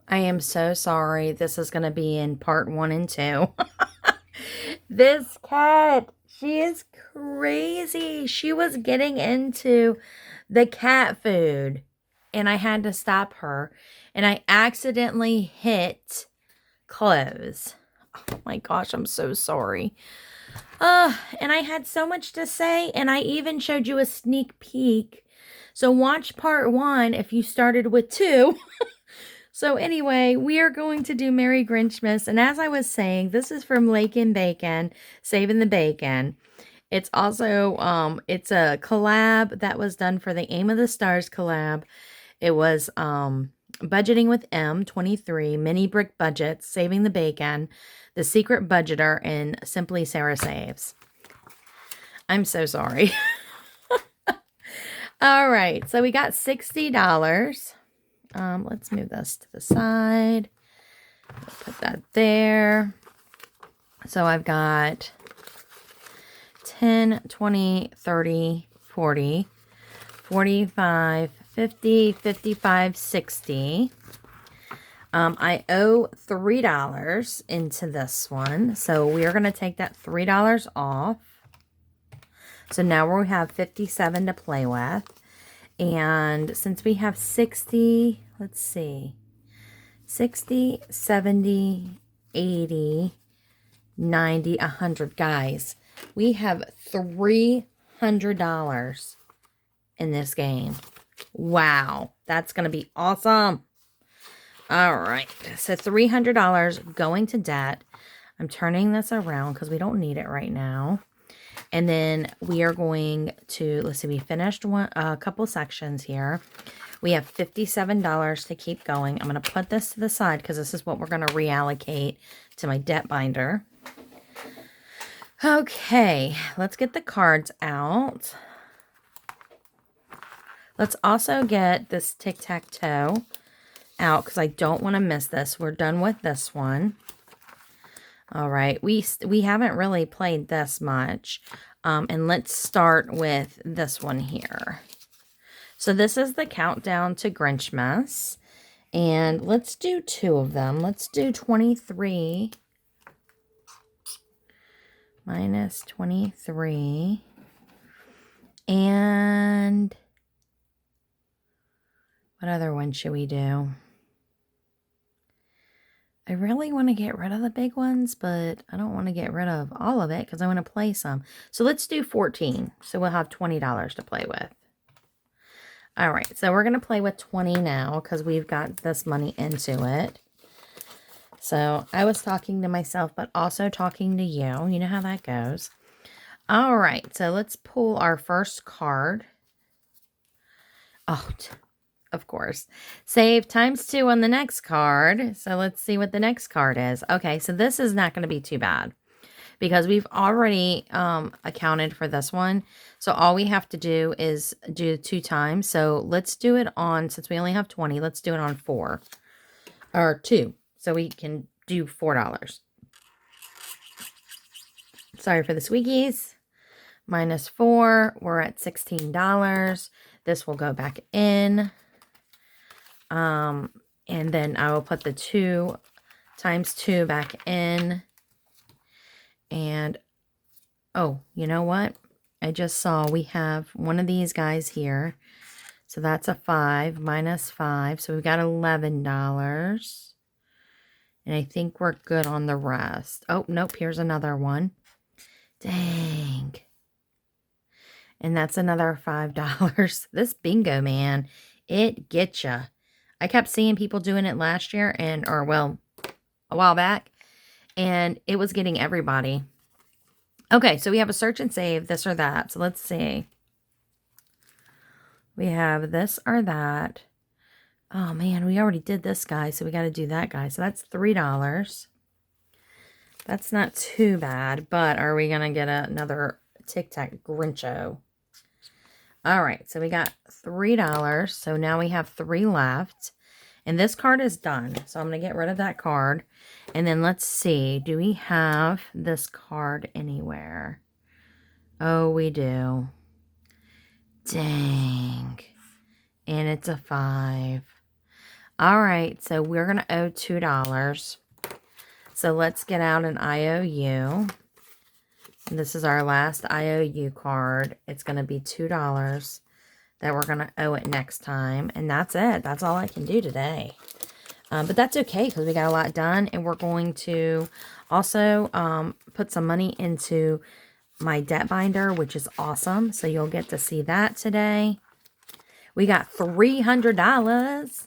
I am so sorry. This is going to be in part 1 and 2. This cat, she is crazy. She was getting into the cat food and I had to stop her. And I accidentally hit close. Oh my gosh, I'm so sorry. And I had so much to say, and I even showed you a sneak peek. So watch part 1 if you started with 2. So anyway, we are going to do Merry Grinchmas. And as I was saying, this is from Lake and Bacon, Saving the Bacon. It's also, it's a collab that was done for the Aim of the Stars collab. It was, Budgeting with M23, Mini Brick Budgets, Saving the Bacon, The Secret Budgeter, and Simply Sarah Saves. I'm so sorry. All right, so we got $60. Let's move this to the side. Put that there. So I've got 10, 20, 30, 40, 45, 50, 55, 60. I owe $3 into this one. So we are going to take that $3 off. So now we have 57 to play with. And since we have 60, let's see, 60, 70, 80, 90, 100. Guys, we have $300 in this game. Wow, that's going to be awesome. All right, so $300 going to debt. I'm turning this around because we don't need it right now. And then we are going to, let's see, we finished a couple sections here. We have $57 to keep going. I'm going to put this to the side because this is what we're going to reallocate to my debt binder. Okay, let's get the cards out. Let's also get this tic-tac-toe out because I don't want to miss this. We're done with this one. All right, we haven't really played this much. And let's start with this one here. So this is the countdown to Grinchmas. And let's do 2 of them. Let's do 23 minus 23. And what other one should we do? I really want to get rid of the big ones, but I don't want to get rid of all of it because I want to play some. So let's do 14. So we'll have $20 to play with. All right, so we're going to play with 20 now because we've got this money into it. So I was talking to myself, but also talking to you. You know how that goes. All right, so let's pull our first card. Oh, of course. Save ×2 on the next card. So let's see what the next card is. Okay, so this is not going to be too bad because we've already accounted for this one. So all we have to do is do 2 times. So let's do it on, since we only have 20, let's do it on 4 or 2. So we can do $4. Sorry for the squeakies. Minus 4, we're at $16. This will go back in. And then I will put the 2 ×2 back in. And, oh, you know what? I just saw we have one of these guys here. So that's a 5 minus 5. So we've got $11. And I think we're good on the rest. Oh, nope, here's another one. Dang. And that's another $5. This bingo, man, it gets ya. I kept seeing people doing it last year or well, a while back, and it was getting everybody. Okay, so we have a search and save, this or that. So let's see. We have this or that. Oh, man, we already did this guy, so we got to do that guy. So that's $3. That's not too bad, but are we going to get another Tic Tac Grincho? All right, so we got $3. So now we have 3 left. And this card is done. So I'm going to get rid of that card. And then let's see. Do we have this card anywhere? Oh, we do. Dang. And it's a 5. All right, so we're going to owe $2. So let's get out an IOU. This is our last IOU card. It's going to be $2 that we're going to owe it next time. And that's it. That's all I can do today. But that's okay because we got a lot done. And we're going to also put some money into my debt binder, which is awesome. So you'll get to see that today. We got $300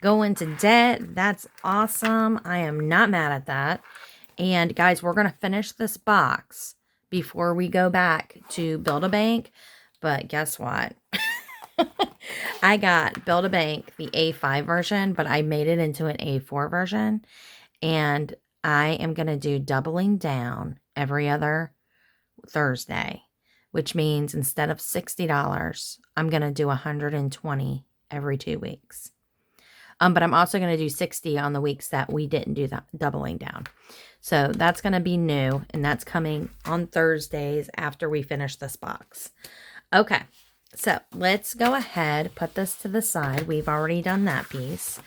going to debt. That's awesome. I am not mad at that. And guys, we're going to finish this box before we go back to Build-A-Bank. But guess what? I got Build-A-Bank, the A5 version, but I made it into an A4 version. And I am going to do doubling down every other Thursday, which means instead of $60, I'm going to do $120 every 2 weeks. But I'm also going to do $60 on the weeks that we didn't do that doubling down. So that's going to be new, and that's coming on Thursdays after we finish this box. Okay, so let's go ahead, put this to the side. We've already done that piece.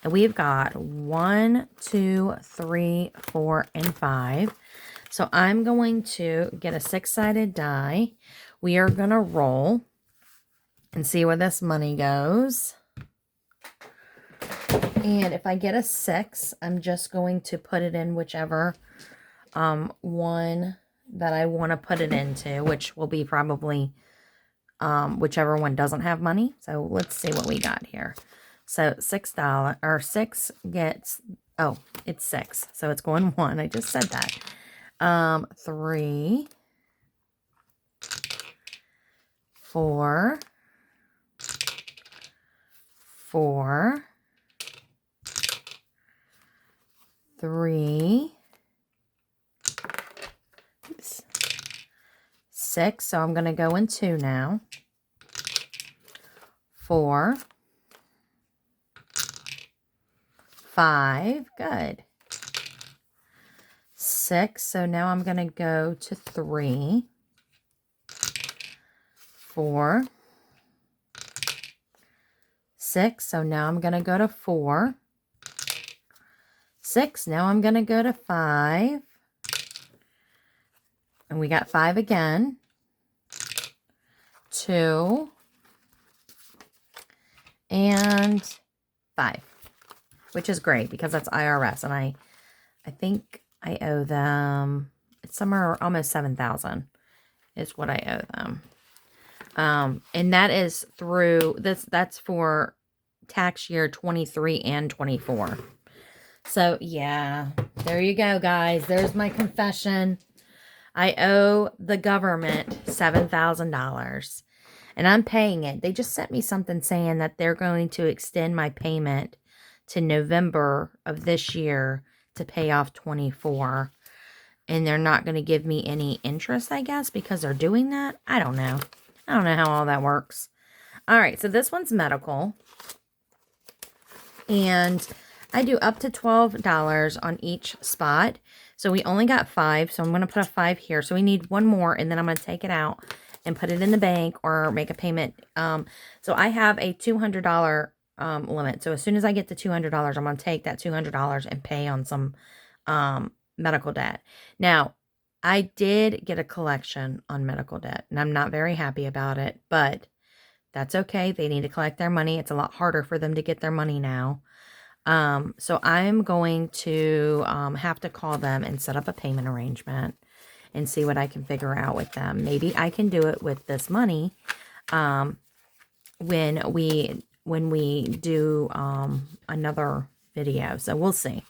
And we've got 1, 2, 3, 4, and 5. So I'm going to get a 6-sided die. We are going to roll and see where this money goes. And if I get a 6, I'm just going to put it in whichever one that I want to put it into, which will be probably whichever one doesn't have money. So let's see what we got here. So $6, or 6 gets, oh, it's 6. So it's going 1. I just said that. 3, 4, 4, 3, oops, 6. So I'm going to go in 2 now. 4, 5, good. 6, so now I'm going to go to 3, 4, 6, so now I'm going to go to 4, 6, now I'm going to go to 5, and we got 5 again, 2, and 5, which is great because that's IRS, and I think I owe them, it's somewhere almost 7,000 is what I owe them. And that is through, that's for tax year 23 and 24. So yeah, there you go, guys. There's my confession. I owe the government $7,000 and I'm paying it. They just sent me something saying that they're going to extend my payment to November of this year to pay off 24. And they're not going to give me any interest, I guess, because they're doing that. I don't know. I don't know how all that works. All right, so this one's medical. And I do up to $12 on each spot. So we only got 5, so I'm going to put a 5 here. So we need 1 more, and then I'm going to take it out and put it in the bank or make a payment. So I have a $200 limit. So as soon as I get to $200, I'm going to take that $200 and pay on some medical debt. Now, I did get a collection on medical debt, and I'm not very happy about it, but that's okay. They need to collect their money. It's a lot harder for them to get their money now. So I'm going to have to call them and set up a payment arrangement and see what I can figure out with them. Maybe I can do it with this money when we do another video. So we'll see.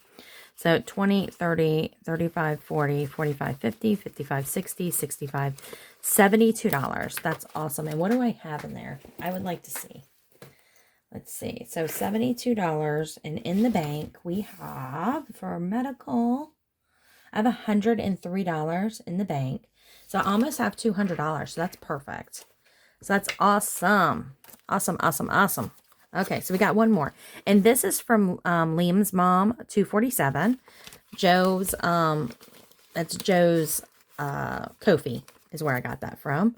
So 20, 30, 35, 40, 45, 50, 55, 60, 65, $72. That's awesome. And what do I have in there? I would like to see. Let's see. So $72. And in the bank, we have, for medical, I have $103 in the bank. So I almost have $200. So that's perfect. So that's awesome. Awesome, awesome, awesome. Okay, so we got 1 more. And this is from Liam's mom, 247. Joe's, that's Joe's Kofi is where I got that from.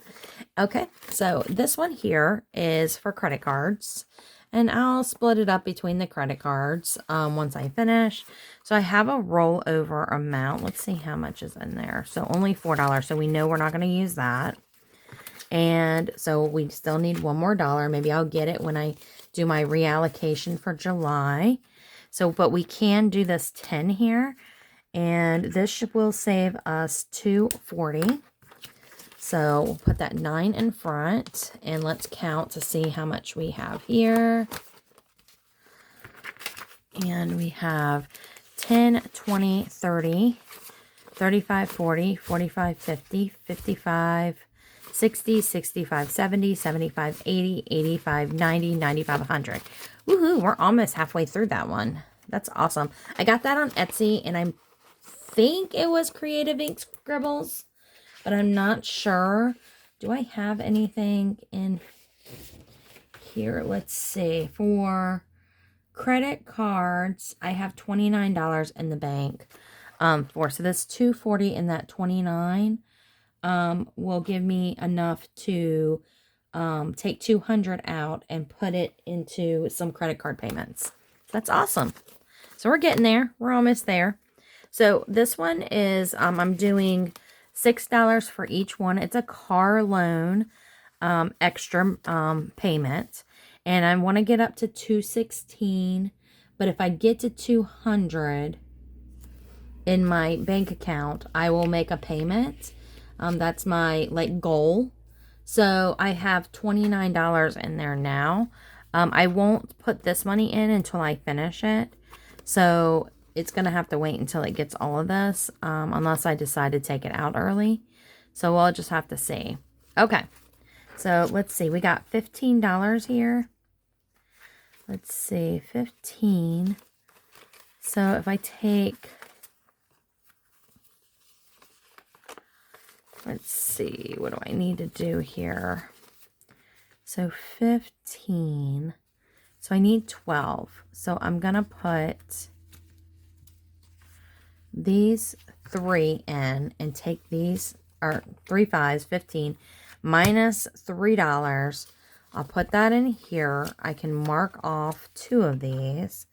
Okay, so this one here is for credit cards. and I'll split it up between the credit cards once I finish. So I have a rollover amount. Let's see how much is in there. So only $4. So we know we're not going to use that. And so we still need one more dollar. Maybe I'll get it when I do my reallocation for July. So, but we can do this 10 here. And this will save us $2.40. So we'll put that 9 in front. And let's count to see how much we have here. And we have 10, 20, 30, 35, 40, 45, 50, 55, 60, 65, 70, 75, 80, 85, 90, 95, 100. Woohoo, we're almost halfway through that one. That's awesome. I got that on Etsy, and I think it was Creative Ink Scribbles, but I'm not sure. Do I have anything in here? Let's see. For credit cards, I have $29 in the bank so this $2.40 and that $29 will give me enough to take $200 out and put it into some credit card payments. That's awesome. So we're getting there. We're almost there. So this one is, I'm doing $6 for each one. It's a car loan extra payment. And I want to get up to $216. But if I get to $200 in my bank account, I will make a payment. That's my goal. So I have $29 in there now. I won't put this money in until I finish it. So it's going to have to wait until it gets all of this, unless I decide to take it out early. So we'll just have to see. Okay. So let's see. We got $15 here. Let's see. 15. So if I take... Let's see, what do I need to do here? So 15. So I need 12. So I'm going to put these 3 in and take these, or 3 5s, 15, minus $3. I'll put that in here. I can mark off 2 of these.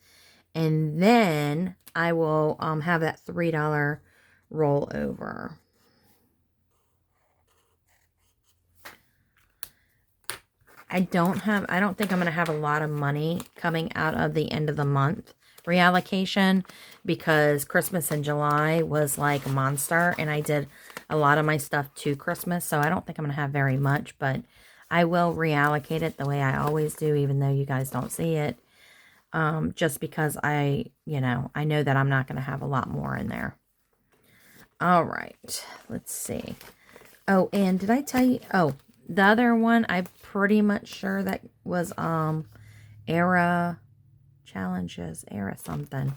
And then I will have that $3 roll over. I don't think I'm going to have a lot of money coming out of the end of the month reallocation, because Christmas in July was like a monster, and I did a lot of my stuff to Christmas, so I don't think I'm going to have very much, but I will reallocate it the way I always do, even though you guys don't see it, just because I know that I'm not going to have a lot more in there. All right, let's see. Oh, and did I tell you? Oh, the other one, I'm pretty much sure that was Era Challenges, Era something.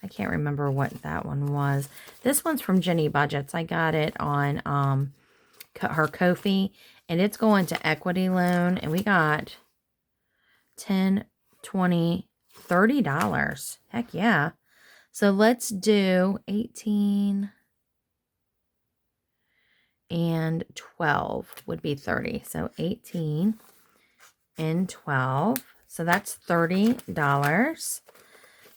I can't remember what that one was. This one's from Jenny Budgets. I got it on her Kofi, and it's going to equity loan, and we got $10, $20, $30. Heck yeah. So let's do 18 and 12 would be 30. So 18 and 12. So that's $30.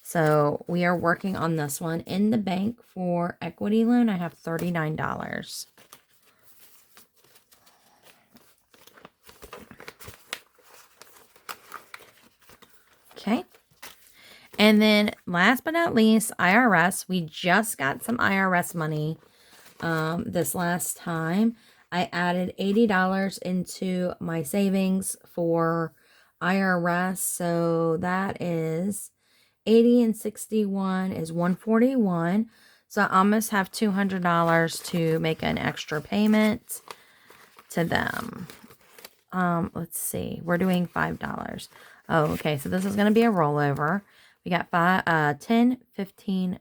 So we are working on this one. In the bank for equity loan, I have $39. Okay. And then last but not least, IRS. We just got some IRS money this last time. I added $80 into my savings for IRS. So that is 80 and 61 is 141. So I almost have $200 to make an extra payment to them. Let's see. We're doing $5. Oh, okay. So this is going to be a rollover. We got 10, 15,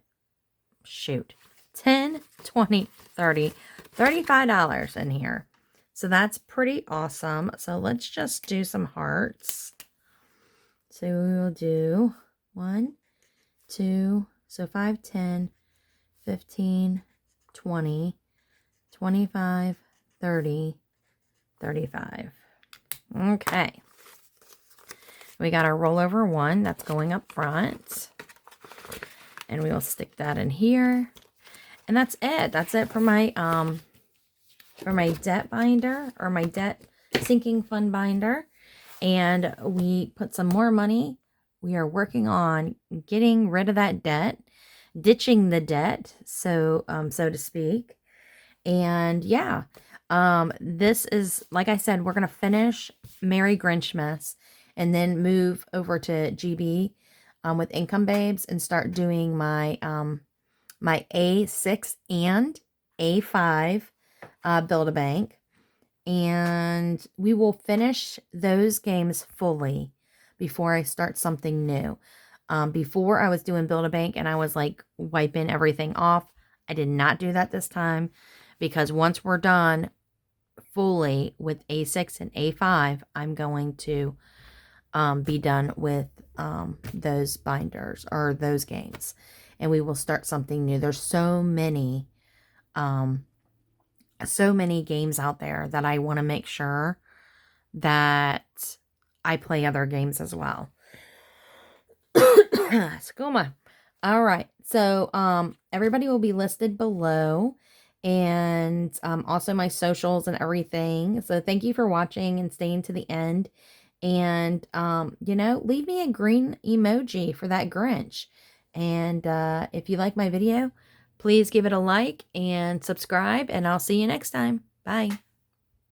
shoot. 10, 20, 30, $35 in here. So that's pretty awesome. So let's just do some hearts. So we will do 1, 2, so 5, 10, 15, 20, 25, 30, 35. Okay. We got our rollover one that's going up front. And we will stick that in here. And that's it. That's it for my debt binder, or my debt sinking fund binder. And we put some more money. We are working on getting rid of that debt, ditching the debt, so to speak. And yeah, this is, like I said, we're gonna finish Merry Grinchmas and then move over to GB with Inkables and start doing my my A6 and A5 Build-A-Bank. And we will finish those games fully before I start something new. Before I was doing Build-A-Bank and I was like wiping everything off. I did not do that this time, because once we're done fully with A6 and A5, I'm going to be done with those binders or those games, and we will start something new. There's so many games out there that I want to make sure that I play other games as well. Skooma. All right. So, everybody will be listed below, and also my socials and everything. So thank you for watching and staying to the end. And, you know, leave me a green emoji for that Grinch. And if you like my video, please give it a like and subscribe, and I'll see you next time. Bye.